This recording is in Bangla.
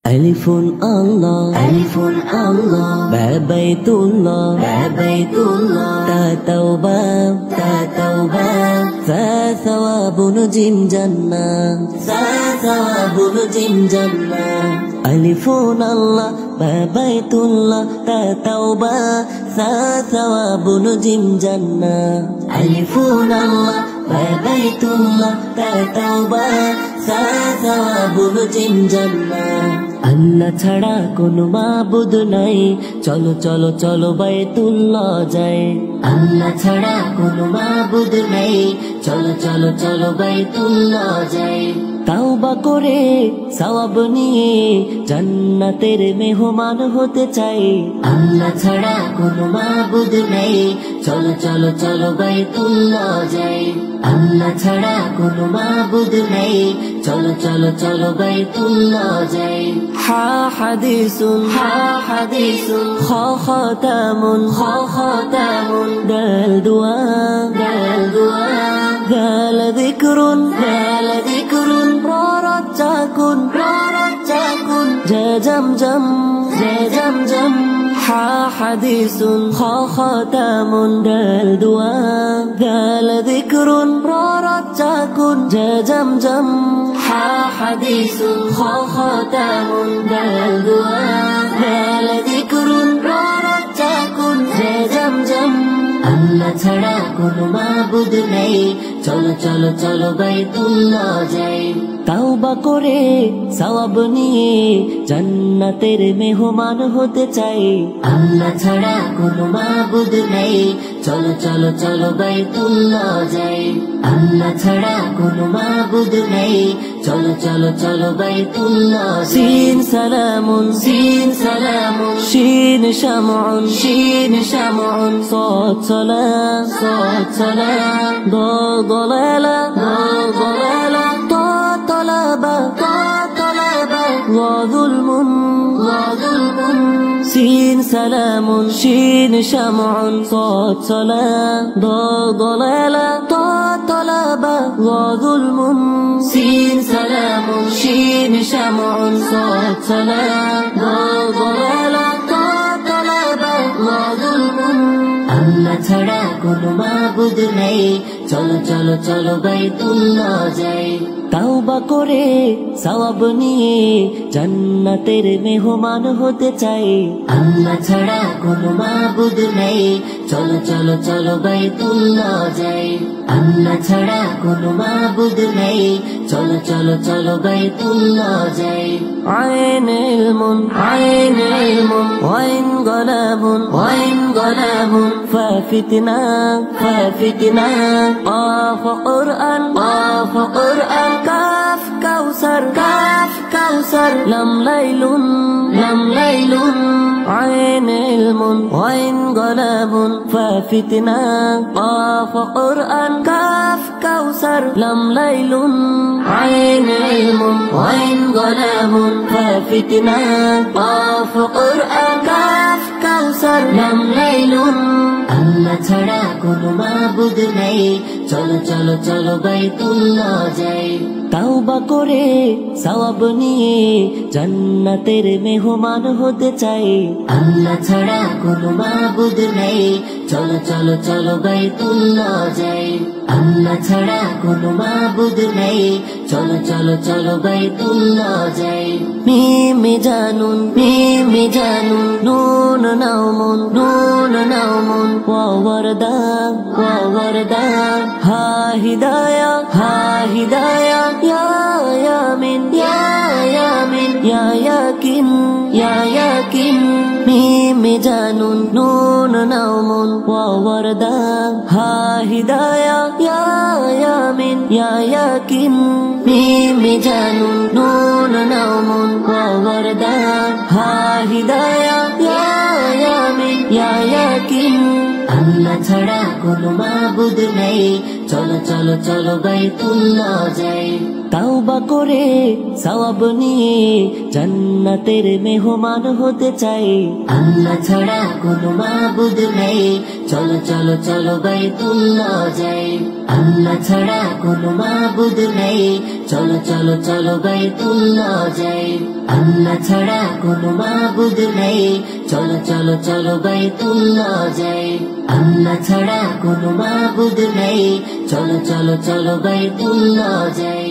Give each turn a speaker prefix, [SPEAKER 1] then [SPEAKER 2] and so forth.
[SPEAKER 1] Alifun Allah, Alifun Allah, Ba Baitullah, Ba Baitullah, Ta Tawbah, Ta Tawbah, Sa Thawabun Jim Jannah, Sa Thawabun Jim Jannah. Alifun Allah, Ba Baitullah, Ta Tawbah, Sa Thawabun Jim Jannah. Alifun Allah, Ba Baitullah, Ta Tawbah, Sa Thawabun Jim Jannah. আল্লাহ ছাড়া কোনো মাবুদ নাই, চলো চলো চলো বাইতুল্লাহ যাই। আল্লাহ ছাড়া কোনো মাবুদ নাই, চলো চলো চলো বাইতুল্লাহ যাই। তাওবা করে সওয়াব নিয়ে জান্নাতের মেহমান হতে চাই। আল্লাহ ছাড়া কোনো মাবুদ নাই, চলো চলো চলো বাইতুল্লাহ যাই। আল্লাহ ছাড়া কোনো মাবুদ নাই, চলো চলো চলো বাইতুল্লাহ যাই। হা হাদিসুন, হা হাদিসুন, খ খতামুন, খ খতামুন, দাল দুআ, দাল দুআ, দাল যিকরুন, দাল যিকরুন, ররজাকুন, ররজাকুন, জা জামজাম, জা জামজাম। হা হাদিসুন, খ খতামুন, দাল দুআ, দাল যিকরুন, ররজাকুন, জা জামজাম। হা হাদিসুন, খ খতামুন, দাল দুআ, দাল যিকরুন, ররজাকুন, জা জামজাম। আল্লাহ ছাড়া কোনো মাবুদ নেই, চলো চলো চলো বাইতুল্লাহ যাই। তাওবা করে সওয়াব নিয়ে জান্নাতের মেহমান হতে চাই। আল্লাহ ছাড়া কোনো মাবুদ নেই, চলো চলো চলো বাইতুল্লাহ যাই। আল্লাহ ছাড়া কোনো মাবুদ নেই, চলো চলো চলো বাইতুল্লাহ। সিন সালামুন, সিন সালামুন, শিন শামউন, শিন শামউন, সাদ সালাম, সাদ সালাম, দাল দালালা, দাল দালালা, তা তালাবা, তা তালাবা, ওয়া যুলমুন, ওয়া যুলমুন। সিন সালামুন, শিন শামউন, সাদ সালাম, দাল দালালা, তা তালাবা, ওয়া যুলমুন। সিন সালামুন, শিন শামউন, সাদ সালাম, দাল দালালা, তা তালাবা, ওয়া যুলমুন। আল্লাহ ছাড়া কোনো মাবুদ নেই, চলো চলো চলো বাইতুল্লাহ যাই। তাওবা করে সওয়াব নিয়ে জান্নাতের মেহমান হতে চাই। আল্লাহ ছাড়া কোনো মাবুদ নেই, চলো চলো চলো বাইতুল্লাহ যাই। আল্লাহ ছাড়া কোনো মাবুদ নেই, চলো চলো চলো বাইতুল্লাহ যাই। আইন ইলমুন, আইন ইলমুন, ওয়াইন গলাবুন, ওয়াইন গলাবুন, ফাফিতনা, ফাফিতনা, কাফ কুরআন, কাফ কুরআন, কাফ কাউসার, কাফ কাউসার, লাম লাইলুন, লাম লাইলুন। আইন ইলমুন, ওয়াইন গলাবুন, ফাফিতনা, কাফ কুরআন, কাফ কাউসার, লাম লাইলুন। আইন ইলমুন, ওয়াইন গলাবুন, ফাফিতনা, কাফ কুরআন, কাফ কাউসার, লাম লাইলুন। আল্লাহ ছাড়া কোনো মাবুদ নেই, চলো চলো চলো বাইতুল্লাহ যাই। তাওবা করে সওয়াব নিয়ে জান্নাতের মেহমান হতে চাই। আল্লাহ ছাড়া কোনো মাবুদ নেই, চলো চলো চলো বাইতুল্লাহ যাই। আল্লাহ ছাড়া কোনো মাবুদ নেই, চলো চলো চলো বাইতুল্লাহ যাই। মিমে জানুন, মিমে জানুন, নুন নাউমুন, নুন নাউমুন, ওয়া ওয়ারদা, ওয়া ওয়ারদা, হা হিদায়া, হা হিদায়া, ইয়া ইয়ামিন, ইয়া ইয়ামিন, ইয়া ইয়াকিন, ইয়া ইয়াকিন। মিমে জানুন, নুন নাউমুন, ওয়া ওয়ারদা, হা হিদায়া, ইয়া ইয়ামিন, ইয়া ইয়াকিন। মিমে জানুন, নুন নাউমুন, ওয়া ওয়ারদা, হা হিদায়া, ইয়া ইয়ামিন, ইয়া ইয়াকিন। আল্লাহ ছাড়া কোনো মাবুদ নেই, চলো চলো চলো বাইতুল্লাহ যাই। তাওবা করে সওয়াব নিয়ে জান্নাতের মেহমান হতে চাই। আল্লাহ ছাড়া কোনো মাবুদ নেই, চলো চলো চলো বাইতুল্লাহ যাই। আল্লাহ ছাড়া কোনো মাবুদ নেই, চলো চলো চলো বাইতুল্লাহ যাই। আল্লাহ ছাড়া কোনো মাবুদ নেই, চলো চলো চলো বাইতুল্লাহ যাই। আল্লাহ ছাড়া কোনো মাবুদ নেই, চলো চলো চলো বাইতুল্লাহ যাই।